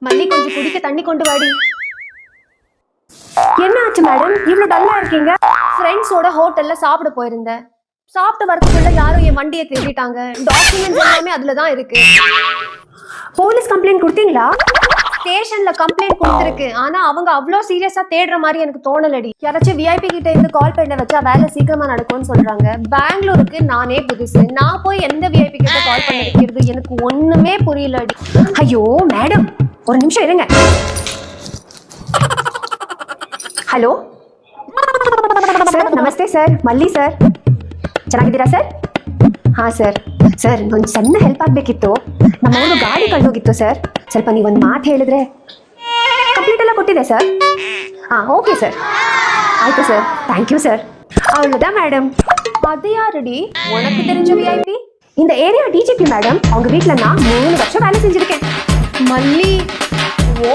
மல்லி கொஞ்சம் குடிக்க தண்ணி கொண்டு வாடி. என்ன ஆச்சு மேடம், இவ்வளவு டல்லா இருக்கீங்க? ஃப்ரெண்ட்ஸோட ஹோட்டல்ல சாப்பிட போயிருந்தேன். சாப்பிட்டு வரதுக்குள்ள யாரும் என் வண்டியை திருடிட்டாங்க. டாக்குமெண்ட்ஸ் எல்லாமே அதுலதான் இருக்கு. போலீஸ் கம்ப்ளைண்ட் கொடுத்தீங்களா? ஸ்டேஷன்ல கம்ப்ளைண்ட் கொடுத்துருக்கு. ஆனா அவங்க அவ்வளோ சீரியஸா தேடுற மாதிரி எனக்கு தோணலடி. யாராச்சும் விஐபி கிட்ட இருந்து கால் பண்ண வச்சா வேலை சீக்கிரமா நடக்கும்னு சொல்றாங்க. பெங்களூருக்கு நானே புதுசு. நான் போய் எந்த விஐபி கிட்ட கால் பண்ண வைக்கிறது எனக்கு ஒண்ணுமே புரியலடி. ஐயோ மேடம், ஒரு நிமிஷம் இருங்க. ಹಲೋ ಸರ್, ನಮಸ್ತೆ ಸರ್, ಮಲ್ಲಿ ಸರ್, ಚೆನ್ನಾಗಿದ್ದೀರಾ ಸರ್? ಹಾಂ ಸರ್, ಸರ್ ಒಂದು ಸಣ್ಣ ಹೆಲ್ಪ್ ಆಗಬೇಕಿತ್ತು. ನಮ್ಮವರು ಗಾಡಿ ಕಳ್ದೋಗಿತ್ತು ಸರ್. ಸ್ವಲ್ಪ ನೀವೊಂದು ಮಾತು ಹೇಳಿದ್ರೆ. ಕಂಪ್ಲೀಟ್ ಎಲ್ಲ ಕೊಟ್ಟಿದೆ ಸರ್. ಹಾಂ, ಓಕೆ ಸರ್, ಆಯಿತು ಸರ್, ಥ್ಯಾಂಕ್ ಯು ಸರ್. அவ்வளோதான் மேடம். அது யாருடி உனக்கு தெரிஞ்ச விஐபி? இந்த ஏரியா டிஜிபி மேடம். அவங்க வீட்டில் நான் 3 வருஷம் வேலை செஞ்சுருக்கேன். மல்லி, ஓ